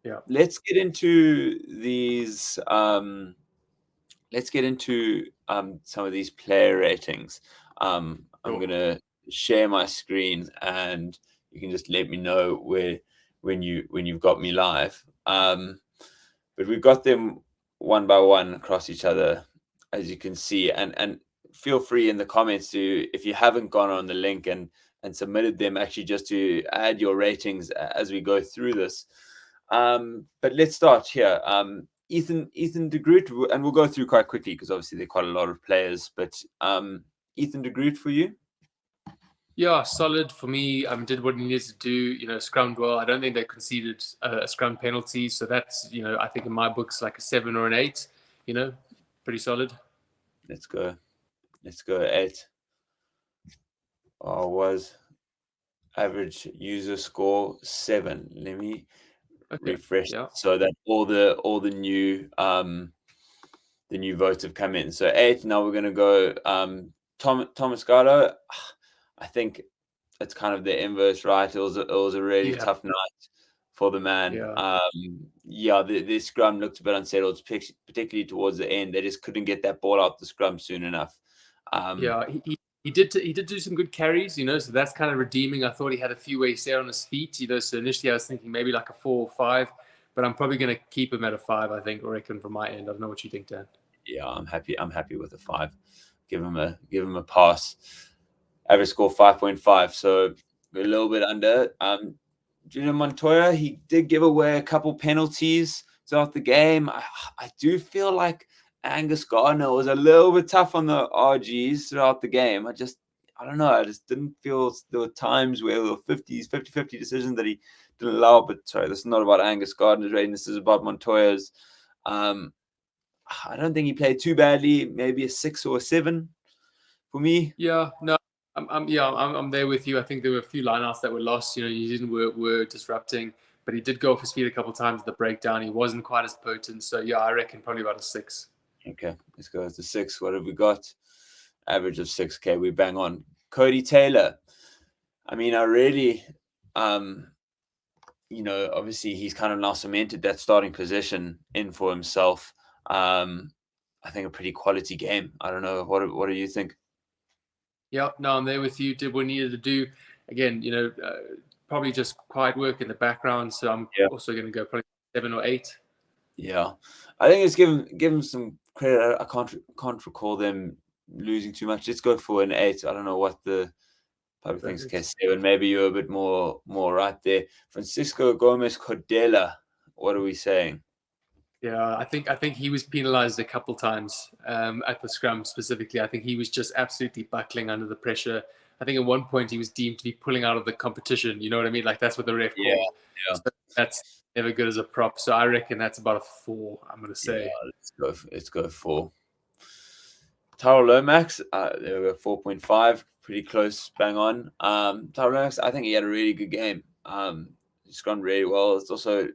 Yeah. Let's get into these. Let's get into some of these player ratings. I'm gonna share my screen, and you can just let me know when you've got me live. But we've got them one by one across each other, as you can see, and feel free in the comments to, if you haven't gone on the link and submitted them, actually just to add your ratings as we go through this. But let's start here. Ethan de Groot, and we'll go through quite quickly because obviously there are quite a lot of players. But Ethan de Groot for you? Yeah, solid for me. Did what he needed to do. Scrummed well. I don't think they conceded a scrum penalty, so that's I think in my books like a 7 or an 8. Pretty solid. Let's go 8. Was average user score 7. Let me refresh so that all the new votes have come in. So 8. Now we're going to go Thomas Gallo. I think it's kind of the inverse, right? It was a really tough night for the man. The scrum looked a bit unsettled, particularly towards the end. They just couldn't get that ball out the scrum soon enough. He did do some good carries, so that's kind of redeeming. I thought he had a few ways there on his feet, so initially I was thinking maybe like a 4 or 5, but I'm probably going to keep him at a 5, I think, or reckon from my end. I don't know what you think, Dan. Yeah, I'm happy with a 5. Give him a pass. Average score 5.5, so a little bit under. Junior Montoya, he did give away a couple penalties throughout the game. I do feel like Angus Gardner was a little bit tough on the RGs throughout the game. I don't know. I just didn't feel there were times where there were 50-50 decisions that he didn't allow. But sorry, this is not about Angus Gardner's rating. This is about Montoya's. I don't think he played too badly. Maybe a 6 or a 7 for me. Yeah, no, I'm there with you. I think there were a few lineouts that were lost. New Zealand were disrupting, but he did go off his feet a couple of times at the breakdown. He wasn't quite as potent. So yeah, I reckon probably about a 6. Okay, let's go with the 6. What have we got? Average of 6. Okay, we bang on. Cody Taylor. I mean, I really, obviously he's kind of now cemented that starting position in for himself. I think a pretty quality game. I don't know. What do you think? Yeah, no, I'm there with you. Did what he needed to do. Again, probably just quiet work in the background. So I'm also going to go probably 7 or 8. Yeah, I think it's give him some credit. I can't recall them losing too much. Let's go for an 8. I don't know what the public thinks. Okay, 7. Maybe you're a bit more right there. Francisco Gomez Cordela. What are we saying? Yeah, I think he was penalised a couple times at the scrum specifically. I think he was just absolutely buckling under the pressure. I think at one point he was deemed to be pulling out of the competition. You know what I mean? Like that's what the ref called. Yeah. So that's never good as a prop. So I reckon that's about a 4. I'm going to say. Yeah, let's go 4. Tyrell Lomax, there we go, 4.5, pretty close, bang on. Tyrell Lomax, I think he had a really good game. He's gone really well. It's also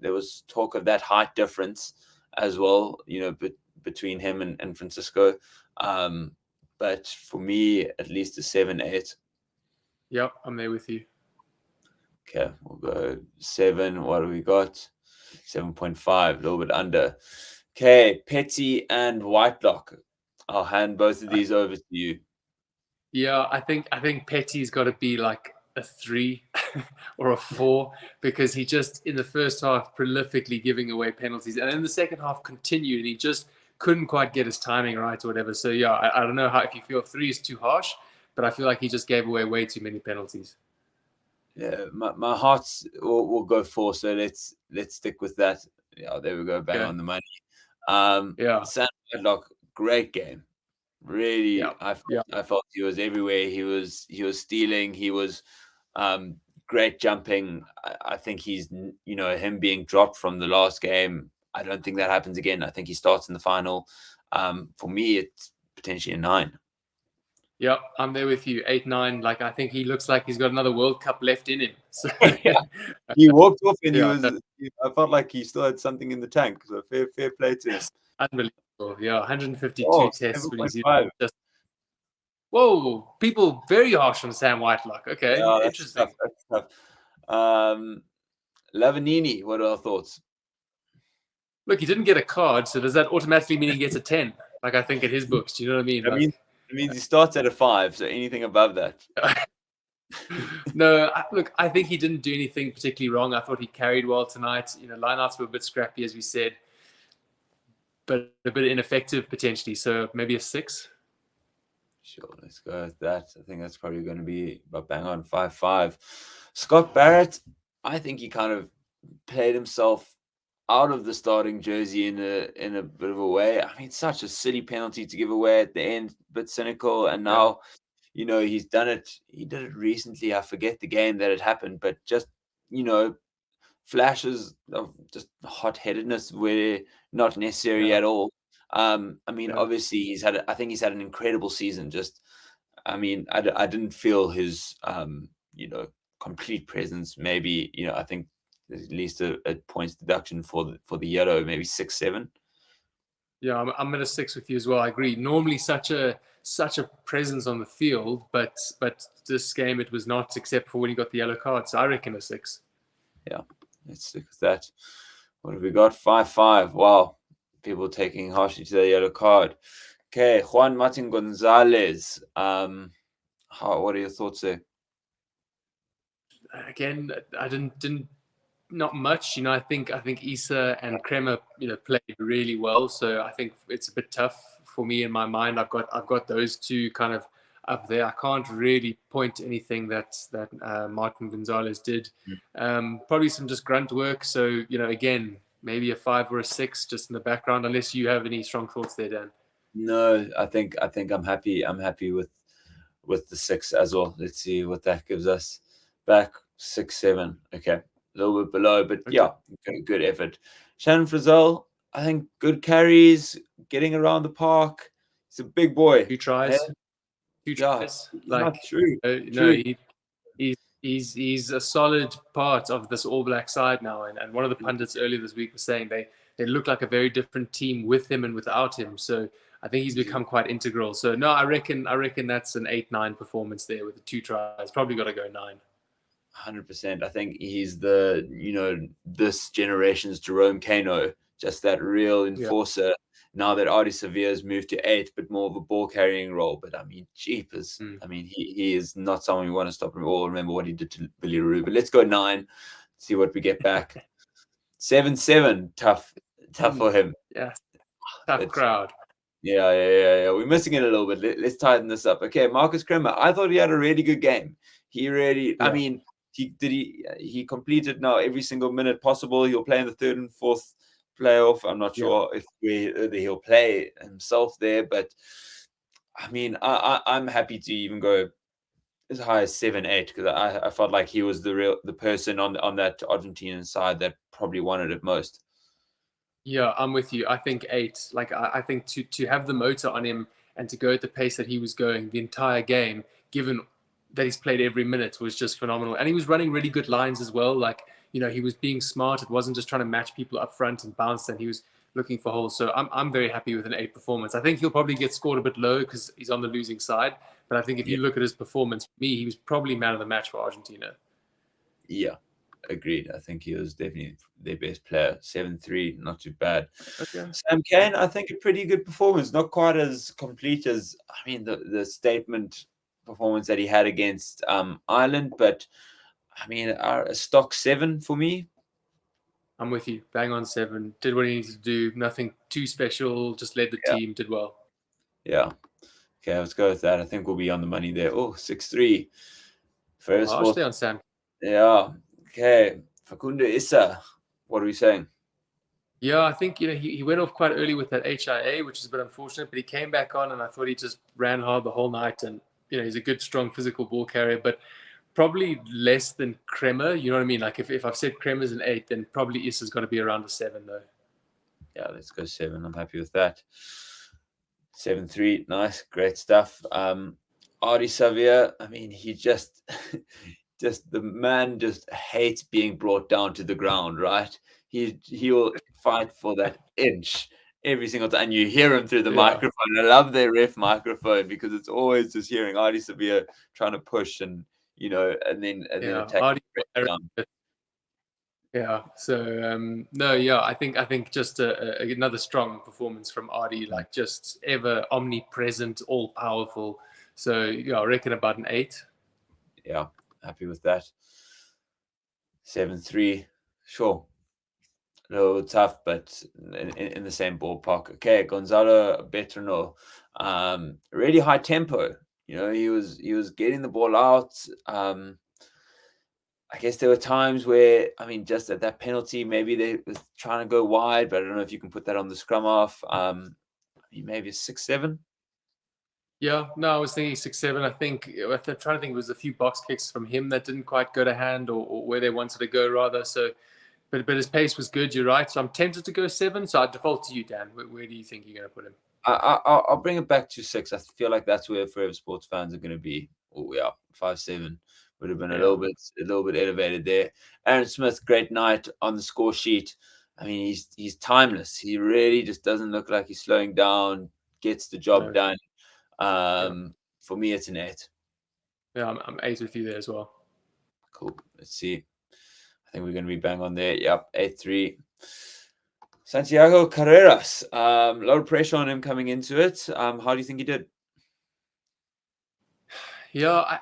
there was talk of that height difference as well, between him and Francisco. But for me, at least a 7, 8. Yep, I'm there with you. Okay, we'll go 7. What do we got? 7.5, a little bit under. Okay, Petty and Whitelock. I'll hand both of these over to you. Yeah, I think Petty's got to be like a 3 or a 4 because he just in the first half prolifically giving away penalties, and in the second half continued, and he just couldn't quite get his timing right or whatever. So yeah, I don't know if you feel 3 is too harsh, but I feel like he just gave away way too many penalties. Yeah, my heart will go 4, so let's stick with that. Yeah, there we go, bang on the money. Sam Whitelock, great game. Really, I felt he was everywhere. He was stealing. He was great jumping. I think he's him being dropped from the last game. I don't think that happens again. I think he starts in the final. For me, it's potentially a 9. Yep, I'm there with you. 8, 9. Like I think he looks like he's got another World Cup left in him. So, he walked off and I felt like he still had something in the tank. So fair play to him. Unbelievable. Yeah, 152 tests for New Zealand. Whoa, people very harsh on Sam Whitelock. Okay, interesting. That's tough. Lavanini, what are our thoughts? Look, he didn't get a card, so does that automatically mean he gets a 10? Like I think in his books, do you know what I mean? I mean, it means he starts at a 5, so anything above that. No, look, I think he didn't do anything particularly wrong. I thought he carried well tonight. Lineouts were a bit scrappy, as we said, but a bit ineffective potentially. So maybe a 6. Sure, let's go with that. I think that's probably going to be about bang on 5-5. Scott Barrett, I think he kind of played himself out of the starting jersey in a bit of a way. I mean, such a silly penalty to give away at the end, a bit cynical. And now, he's done it. He did it recently. I forget the game that it happened, but just, flashes of just hot-headedness were not necessary at all. I mean, obviously I think he's had an incredible season. Just, I mean, I didn't feel his, complete presence. Maybe, I think at least a points deduction for the yellow, maybe 6-7. Yeah, I'm going to 6 with you as well. I agree. Normally such a presence on the field, but this game it was not, except for when he got the yellow card. So I reckon a 6. Yeah, let's stick with that. What have we got? 5-5. Wow, people taking harshly to the yellow card. Okay, Juan Martin Gonzalez. What are your thoughts there? Again, I didn't not much. I think Issa and Kremer, played really well. So I think it's a bit tough for me in my mind. I've got those two kind of up there. I can't really point to anything that Martin Gonzalez did. Probably some just grunt work. So again, maybe a 5 or a 6 just in the background. Unless you have any strong thoughts there, Dan. No, I think I'm happy. I'm happy with the 6 as well. Let's see what that gives us. Back 6-7. Okay, a little bit below, but Okay. yeah, good effort. Shannon Frizzell, I think good carries, getting around the park. He's a big boy. 2 tries. Hey? 2 tries. True. No, he's a solid part of this All Black side now. And one of the pundits earlier this week was saying they look like a very different team with him and without him. So I think he's become quite integral. So no, I reckon that's an 8-9 performance there with the 2 tries. Probably got to go 9. 100%. I think he's this generation's Jerome Kano, just that real enforcer. Yeah. Now that Artie Severe's moved to 8, but more of a ball carrying role. But I mean, jeepers. I mean, he is not someone we want to stop him all. Remember what he did to Billy Roo. But let's go 9, see what we get back. 7-7, tough for him. Yeah, tough crowd. Yeah. We're missing it a little bit. Let's tighten this up. Okay, Marcus Kremer. I thought he had a really good game. He really, I mean, he completed now every single minute possible. He'll play in the 3rd and 4th playoff. I'm not sure if he'll play himself there, but I mean, I'm happy to even go as high as 7-8 because I felt like he was the person on that Argentinian side that probably wanted it most. Yeah, I'm with you. I think 8. Like I think to have the motor on him and to go at the pace that he was going the entire game, given that he's played every minute, was just phenomenal. And he was running really good lines as well. Like, he was being smart. It wasn't just trying to match people up front and bounce, and he was looking for holes. So I'm very happy with an 8 performance. I think he'll probably get scored a bit low because he's on the losing side. But I think if you look at his performance, for me, he was probably man of the match for Argentina. Yeah, agreed. I think he was definitely their best player. 7-3, not too bad. Okay. Sam Cane, I think a pretty good performance. Not quite as complete as, I mean, the statement performance that he had against Ireland, but I mean, a stock 7 for me. I'm with you. Bang on 7. Did what he needed to do. Nothing too special. Just led the team. Did well. Yeah. Okay, let's go with that. I think we'll be on the money there. Oh, 6-3. First I'll stay on Sam. Yeah. Okay. Facundo Issa. What are we saying? Yeah, I think he went off quite early with that HIA, which is a bit unfortunate. But he came back on, and I thought he just ran hard the whole night. And he's a good, strong, physical ball carrier, but probably less than Kremer. You know what I mean? Like if I've said Kremer's an 8, then probably Issa's got to be around a 7, though. Yeah, let's go 7. I'm happy with that. 7-3, nice, great stuff. Artie Xavier, I mean, he just the man just hates being brought down to the ground, right? He'll fight for that inch every single time. And you hear him through the microphone. I love their ref microphone because it's always just hearing Artie Xavier trying to push and then attack. Yeah. So no, yeah, I think just another strong performance from Artie, like just ever omnipresent, all powerful. So yeah, I reckon about an 8. Yeah, happy with that. 7-3, sure. A little tough, but in the same ballpark. Okay, Gonzalo Betrano, really high tempo. You know, he was getting the ball out. I guess there were times where, I mean, just at that penalty, maybe they was trying to go wide, but I don't know if you can put that on the scrum off. I mean, maybe a 6-7. Yeah, no, I was thinking 6-7. I think I'm trying to think, it was a few box kicks from him that didn't quite go to hand, or where they wanted to go rather. So, but his pace was good. You're right. So I'm tempted to go 7. So I default to you, Dan. Where do you think you're going to put him? I'll bring it back to 6. I feel like that's where Forever Sports fans are going to be. Oh yeah, 5-7 would have been a Yeah, little bit elevated there. Aaron Smith, great night on the score sheet. I mean, he's timeless. He really just doesn't look like he's slowing down. Gets the job no, done. yeah, For me, it's an 8. yeah. I'm 8 with you there as well. Cool. Let's see. I think we're going to be bang on there. Yep, 8-3. Santiago Carreras. A lot of pressure on him coming into it. How do you think he did? Yeah,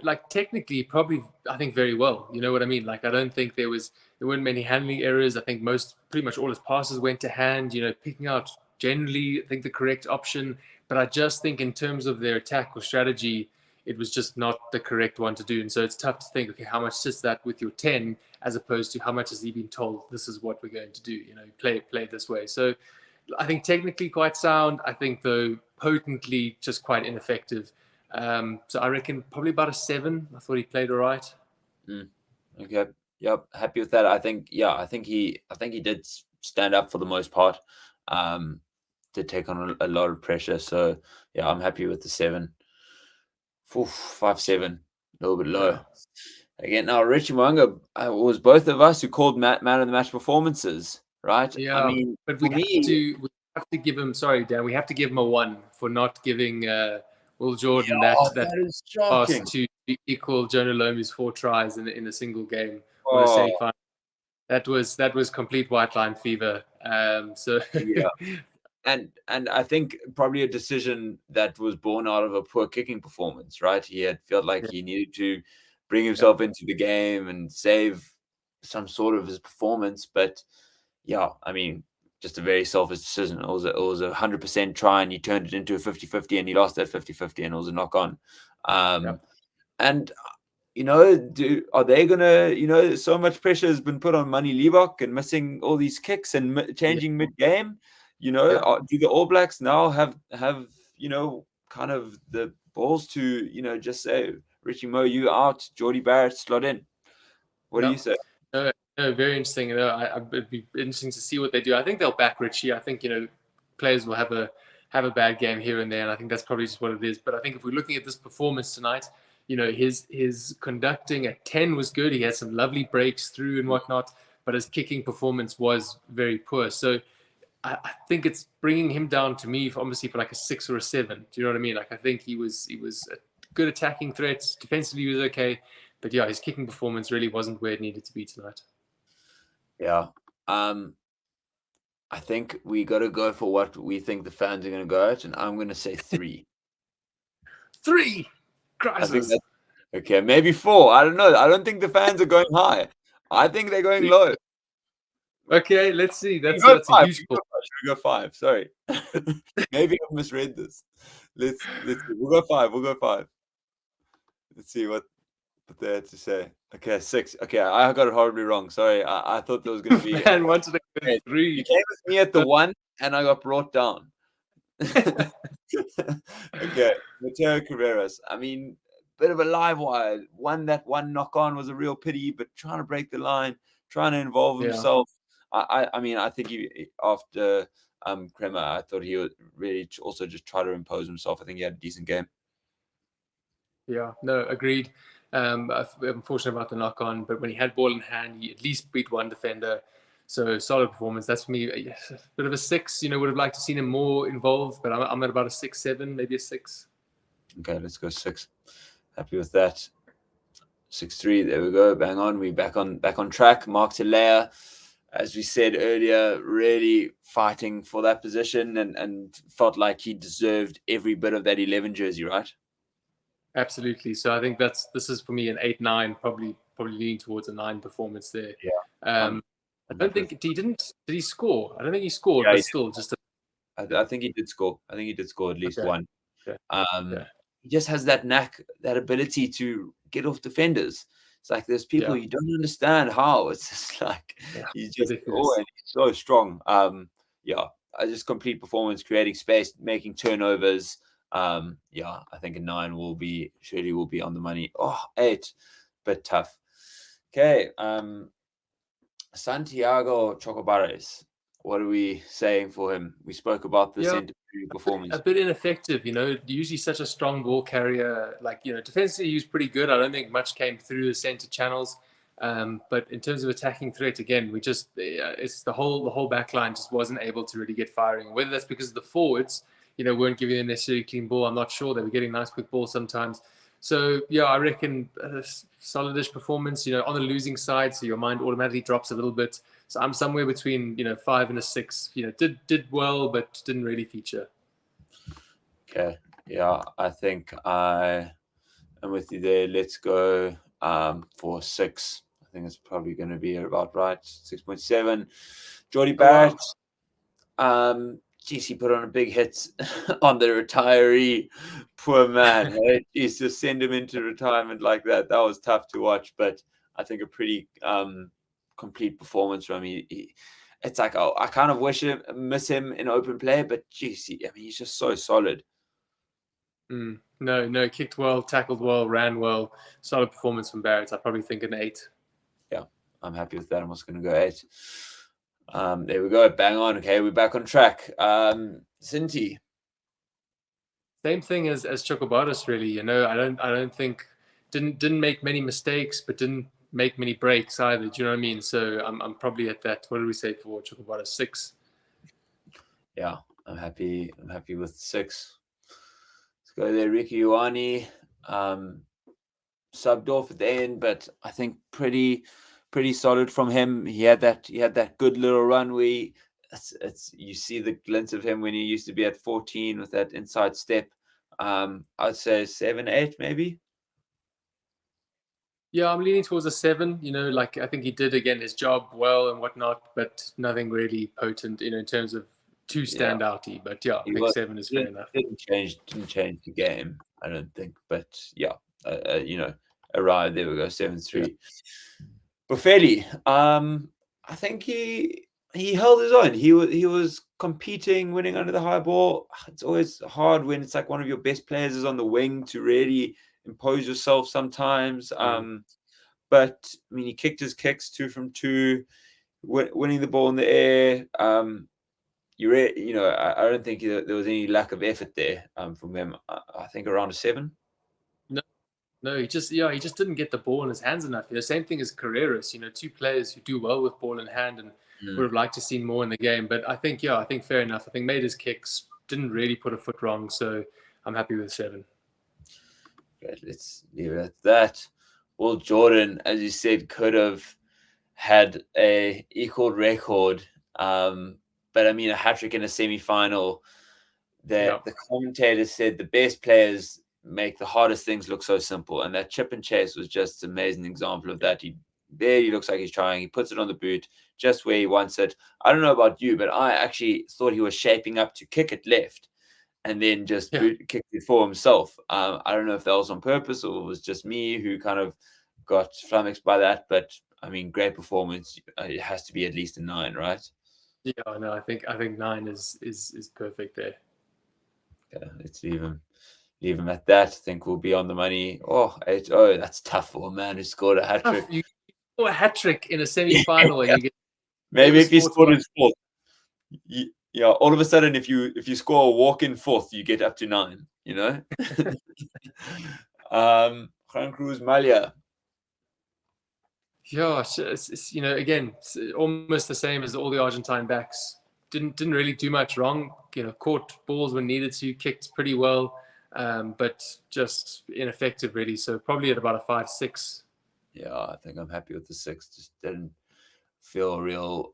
like technically, probably, I think very well. You know what I mean? Like, I don't think there weren't many handling errors. I think pretty much all his passes went to hand. You know, picking out generally, I think the correct option. But I just think in terms of their attack or strategy, it was just not the correct one to do. And so it's tough to think, okay, how much sits that with your 10, as opposed to how much has he been told this is what we're going to do. You know, play this way. So I think technically quite sound. I think though potently just quite ineffective. So I reckon probably about a 7. I thought he played all right. Mm, okay. Yep. Happy with that. I think, yeah, I think he did stand up for the most part. Did take on a lot of pressure. So yeah, I'm happy with the 7. Oof, 5-7, a little bit low. Yeah. Again, now Richie Mwanga, was both of us who called man of the match performances, right? I Yeah. mean, But for me, we have to give him, sorry, Dan, we have to give him a 1 for not giving Will Jordan oh, that that is pass shocking. to equal Jonah Lomu's 4 tries in a single game or a Oh, semi-final. That was complete white line fever. So yeah. And I think probably a decision that was born out of a poor kicking performance, right? He had felt like yeah, he needed to bring yeah, himself into the game and save some sort of his performance. But yeah, I mean, just a very selfish decision. It was a 100% try and he turned it into a 50-50 and he lost that 50-50 and it was a knock on. yeah, And are they gonna? So much pressure has been put on Money Leibok and missing all these kicks and yeah, changing mid game. yeah. Do the All Blacks now have kind of the balls to just say Richie Mo, you out, Geordie Barrett slot in? What do Yeah. you say? No, no, very interesting. It'd be interesting to see what they do. I think they'll back Richie. I think players will have a bad game here and there, and I think that's probably just what it is. But I think if we're looking at this performance tonight, his conducting at 10 was good. He had some lovely breaks through and whatnot, but his kicking performance was very poor. So I think it's bringing him down to me, obviously, for like a 6 or a 7. Do you know what I mean? Like, I think he was a good attacking threat. Defensively, he was okay. But yeah, his kicking performance really wasn't where it needed to be tonight. Yeah. I think we got to go for what we think the fans are going to go at, and I'm going to say 3. 3 I think crisis. that's okay. Maybe 4. I don't know. I don't think the fans are going high. I think they're going low. Okay, let's see. We That's go a 5. huge call. Should we go 5? Sorry. Maybe I misread this. Let's see. We'll go 5. We'll go 5. Let's see what they had to say. Okay, 6. Okay, I got it horribly wrong. Sorry. I thought there was going to be. Man wanted to go Okay, you 3. came with me at the 1, and I got brought down. Okay, Mateo Carreras. I mean, bit of a live wire. That one knock on was a real pity, but trying to break the line, trying to involve Yeah, himself. I mean, I think after Kremer, I thought he would really also just try to impose himself. I think he had a decent game. yeah. No, agreed. I'm fortunate about the knock on, but when he had ball in hand, he at least beat one defender. So solid performance. That's for me. A bit of a 6. Would have liked to seen him more involved, but I'm at about a 6, 7, maybe a 6. Okay, let's go 6. Happy with that. 6-3. There we go. Bang on. We back on track. Mark Talea, as we said earlier, really fighting for that position and felt like he deserved every bit of that 11 jersey, right? Absolutely. So I think this is for me an 8-9, probably leaning towards a 9 performance there. Yeah. I don't think did he score? I don't think he scored, Yeah, but still just I think he did score. I think he did score at least one. Okay. He just has that knack, that ability to get off defenders. It's like there's people you don't understand how. It's just like he's just and he's so strong. I just complete performance, creating space, making turnovers. I think a 9 will be on the money. 8, but tough. Okay, Santiago Chocobares. What are we saying for him? We spoke about the center performance. A bit ineffective, usually such a strong ball carrier. Defensively he was pretty good. I don't think much came through the center channels. But in terms of attacking threat, again, it's the whole backline just wasn't able to really get firing. Whether that's because the forwards, weren't giving them necessarily clean ball. I'm not sure. They were getting nice quick balls sometimes. So I reckon a solidish performance, on the losing side. So your mind automatically drops a little bit. So I'm somewhere between 5 and a 6. Did well, but didn't really feature. Okay, yeah, I think I am with you there. Let's go for 6. I think it's probably going to be about right. 6.7. Jordy Barrett. He put on a big hit on the retiree. Poor man. Hey? Jeez, to send him into retirement like that. That was tough to watch, but I think a pretty complete performance from him. It's like, I kind of miss him in open play, but geez, he's just so solid. No, kicked well, tackled well, ran well. Solid performance from Barrett. I probably think an 8. Yeah, I'm happy with that. I'm also going to go 8. There we go. Bang on. Okay, we're back on track. Cinti. Same thing as Chocobaris, really. I don't think didn't make many mistakes, but didn't make many breaks either. Do you know what I mean? So I'm probably at that. What did we say for Chocobaris? 6. Yeah, I'm happy with 6. Let's go there. Ricky Ioane, subbed off at the end, but I think pretty solid from him. He had that good little run where you see the glint of him when he used to be at 14 with that inside step. I'd say 7, 8 maybe. Yeah, I'm leaning towards a 7. I think he did again his job well and whatnot, but nothing really potent, in terms of too standouty. But I think 7 is fair enough. Didn't change the game, I don't think. But arrived. There we go, 7-3. Buffelli, I think he held his own. He was competing, winning under the high ball. It's always hard when it's like one of your best players is on the wing to really impose yourself sometimes. But he kicked his kicks 2 from 2, winning the ball in the air. I don't think there was any lack of effort there from him. I think around a 7. No, he just didn't get the ball in his hands enough. Same thing as Carreras. 2 players who do well with ball in hand and would have liked to see more in the game. But I think fair enough. I think made his kicks, didn't really put a foot wrong. So I'm happy with 7. Great, let's leave it at that. Well, Jordan, as you said, could have had a equal record, but a hat-trick in a semi-final. The commentator said the best players make the hardest things look so simple, and that chip and chase was just an amazing example of that. He barely looks like he's trying. He puts it on the boot just where he wants it. I don't know about you, but I actually thought he was shaping up to kick it left and then just kicked it for himself. I don't know if that was on purpose or it was just me who kind of got flummoxed by that, but great performance. It has to be at least a 9, right? Yeah, no, I think 9 is perfect there. Okay, let's leave him at that. I think we'll be on the money. 8-0. That's tough for a man who scored a hat trick. You score a hat trick in a semi-final, and you get maybe if he scored his 4th. All of a sudden, if you score a walk-in 4th, you get up to 9. Juan Cruz Malia. Yeah, it's again, it's almost the same as all the Argentine backs. Didn't really do much wrong. Caught balls when needed to, kicked pretty well, but just ineffective really. So probably at about a 5-6. Yeah, I think I'm happy with the 6. Just didn't feel a real,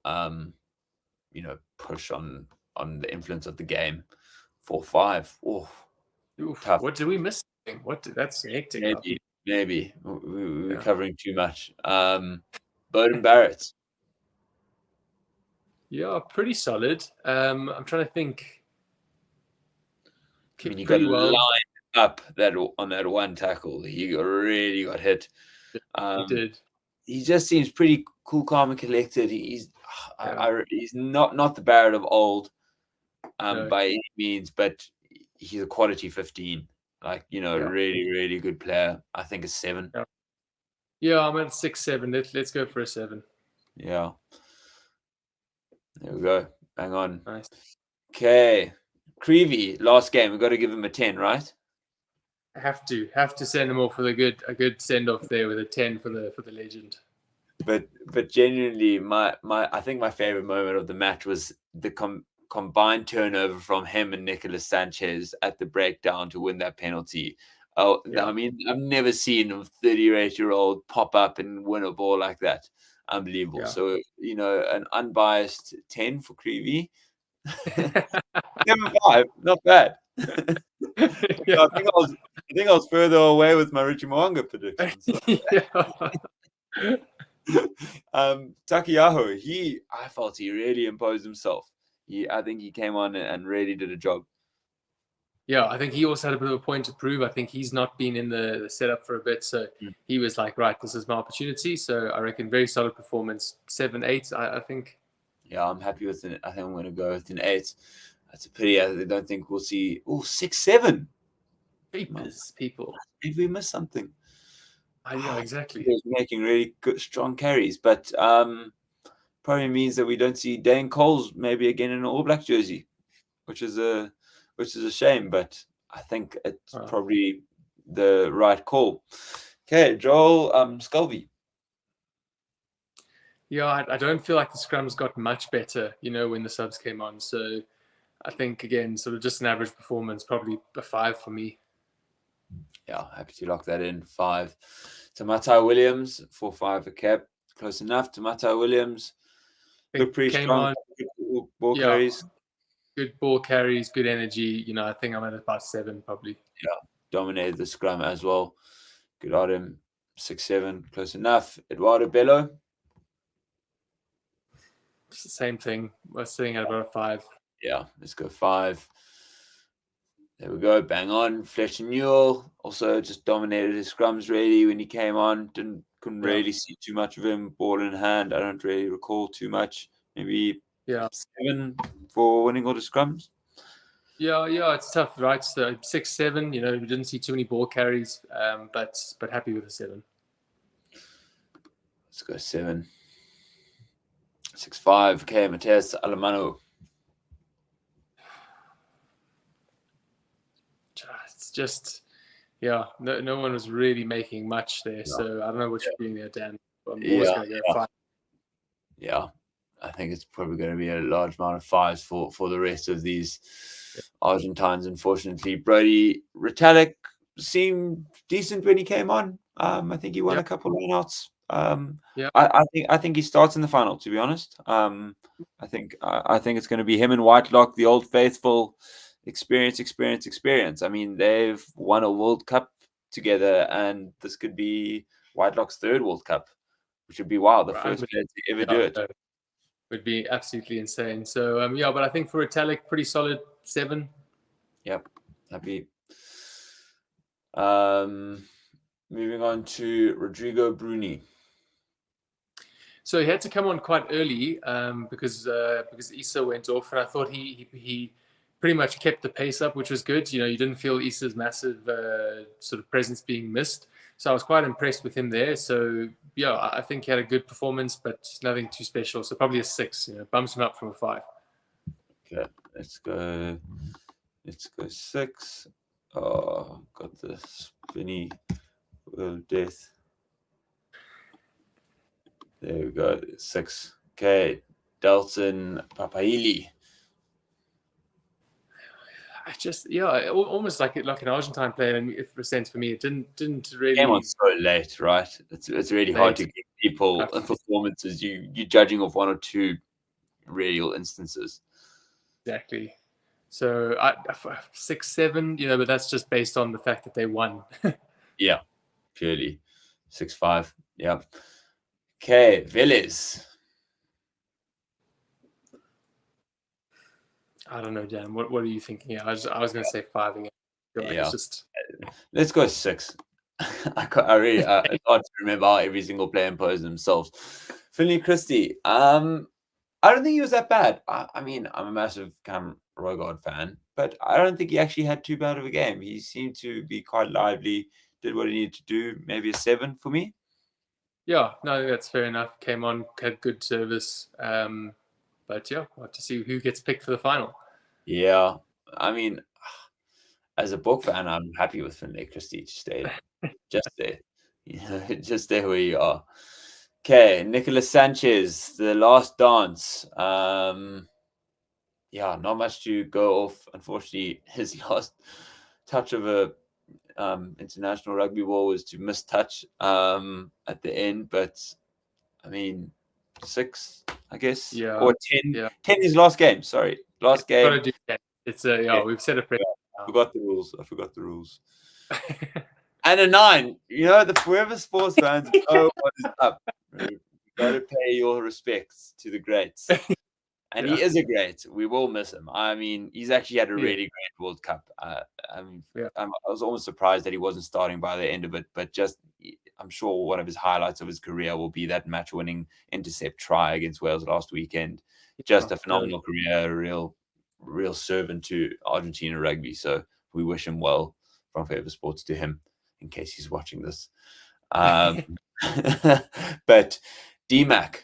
push on the influence of the game. 4-5. Oh, Oof, tough. what did we miss? That's hectic. Maybe we're Yeah. covering too much. Bowden Barrett. Yeah, pretty solid. I'm trying to think. I mean, Kicked he got pretty well. lined up on that one tackle. He really got hit. He did. He just seems pretty cool, calm, and collected. He's Yeah. he's not the Barrett of old, No. by any means, but he's a quality 15. Like, Yeah. really, really good player. I think a 7. Yeah. Yeah, I'm at 6-7. Let's go for a 7. Yeah. There we go. Hang on. Nice. Okay. Creevy, last game. We've got to give him a 10, right? Have to send him off with a good send off there with a 10 for the legend. But genuinely, I think my favorite moment of the match was the combined turnover from him and Nicolas Sanchez at the breakdown to win that penalty. Oh, Yeah. I mean, I've never seen a 38-year-old pop up and win a ball like that. Unbelievable. Yeah. So, an unbiased 10 for Creevy. 7-5, not bad. Yeah. I think I was further away with my Richie Mo'unga predictions. So. Yeah. Takiyaho, I felt he really imposed himself. I think he came on and really did a job. Yeah, I think he also had a bit of a point to prove. I think he's not been in the setup for a bit, so he was like, right, this is my opportunity. So I reckon very solid performance, 7-8. I think. Yeah, I'm happy with it. I think I'm going to go with an 8. That's a pity. I don't think we'll see. 6-7. Papers, people. Did we miss something? Yeah, exactly. He was making really good, strong carries, but probably means that we don't see Dane Coles maybe again in an All Black jersey, which is a shame. But I think it's probably the right call. Okay, Joel Sculvey. Yeah, I don't feel like the scrums got much better, when the subs came on. So I think, again, sort of just an average performance, probably a 5 for me. Yeah, happy to lock that in. 5. Tamatai Williams, 4-5 a cap. Close enough. Tamatai Williams looked pretty strong. Good ball carries. Good ball carries, good energy. I think I'm at about 7 probably. Yeah, dominated the scrum as well. Good on him. 6-7, close enough. Eduardo Bello. It's the same thing. We're sitting at about a 5. Yeah, let's go 5. There we go, bang on. Fletcher Newell also just dominated his scrums really when he came on. Couldn't really see too much of him. Ball in hand, I don't really recall too much. Maybe 7 for winning all the scrums. Yeah, it's tough, right? So 6-7. We didn't see too many ball carries, but happy with a 7. Let's go 7. 6-5. Okay, Mateus Alemano. It's just, no one was really making much there. So I don't know what you're doing there, Dan. I'm always going to go 5. Yeah, I think it's probably going to be a large amount of 5s for the rest of these Argentines. Unfortunately, Brody Retallick seemed decent when he came on. I think he won a couple of lineouts. I think he starts in the final. To be honest, I think it's going to be him and Whitelock, the old faithful. Experience. I mean, they've won a World Cup together, and this could be Whitelock's 3rd World Cup, which would be wild. The first player to ever do it. Would be absolutely insane. So, but I think for Retallick, pretty solid 7. Yep, happy. Moving on to Rodrigo Bruni. So he had to come on quite early because Issa went off, and I thought he pretty much kept the pace up, which was good. You didn't feel Issa's massive sort of presence being missed. So I was quite impressed with him there. So, I think he had a good performance, but nothing too special. So probably a 6, bumps him up from a 5. Okay, let's go 6. Oh, got the spinny wheel of death. There we go, 6. Okay, Dalton Papaili. Almost like an Argentine player in a sense for me. It didn't really Came on so late, right? It's really hard to give people performances. You're judging off one or two real instances. Exactly. So 6-7, but that's just based on the fact that they won. Yeah, purely 6-5. Yeah. Okay, Vélez. I don't know, Dan. What are you thinking? I was going to say 5 again. Yeah. Let's go 6. It's hard to remember how every single player imposed themselves. Finley Christie. I don't think he was that bad. I mean, I'm a massive Cam Rogard fan, but I don't think he actually had too bad of a game. He seemed to be quite lively, did what he needed to do. Maybe a 7 for me. Yeah, no, that's fair enough. Came on, had good service. But yeah, we'll have to see who gets picked for the final. Yeah, I mean, as a book fan, I'm happy with Finlay Christie to stay just there. Just there where you are. Okay, Nicolas Sanchez, the last dance. Yeah, not much to go off. Unfortunately, his last touch of a international rugby ball was to miss touch at the end. But I mean, 6, I guess, or 10. Yeah. 10 is last game. Sorry, last game. Got to do that. It's we've said it. I forgot the rules. And a 9. The Forever Sports fans know what is up. You got to pay your respects to the greats. And he is a great. We will miss him. I mean, he's actually had a really great World Cup. I was almost surprised that he wasn't starting by the end of it, but I'm sure one of his highlights of his career will be that match-winning intercept try against Wales last weekend. Just a phenomenal career, a real servant to Argentina rugby. So we wish him well from Forever Sports to him, in case he's watching this. But DMAC.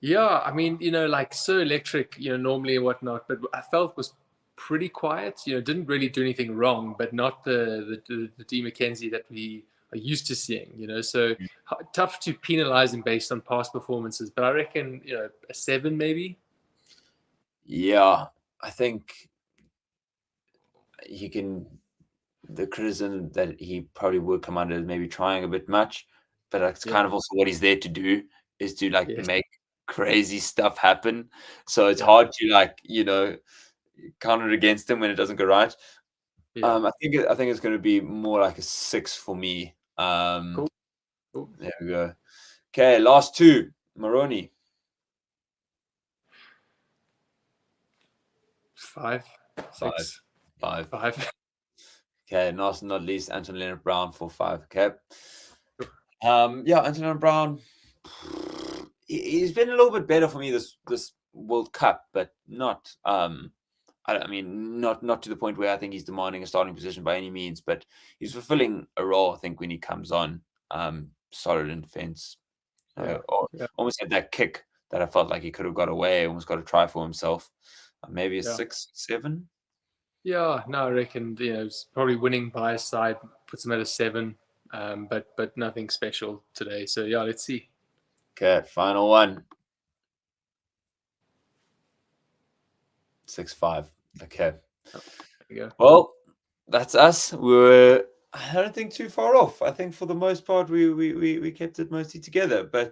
Yeah, I mean, like so electric, normally and whatnot, but I felt was pretty quiet. Didn't really do anything wrong, but not the D McKenzie that we are used to seeing. So tough to penalize him based on past performances. But I reckon, a 7 maybe. Yeah, I think the criticism that he probably would come under is maybe trying a bit much, but that's kind of also what he's there to do, is to make crazy stuff happen. So it's hard to counter against him when it doesn't go right. I think it's going to be more like a 6 for me. Cool. There we go. Okay, last 2. Moroni. 5. 6. 5. 5. Okay, last but not least, Anton Leonard-Brown for 5. Okay. Anton Leonard-Brown, he's been a little bit better for me this World Cup, but not not to the point where I think he's demanding a starting position by any means, but he's fulfilling a role, I think, when he comes on, solid in defense. Almost had that kick that I felt like he could have got away, almost got a try for himself. Maybe a 6, 7. Yeah, no, I reckon it's probably winning by his side puts him at a 7, but nothing special today. So yeah, let's see. Okay, final one. 6-5. Okay. There we go. Well, that's us. I don't think too far off. I think for the most part we kept it mostly together. But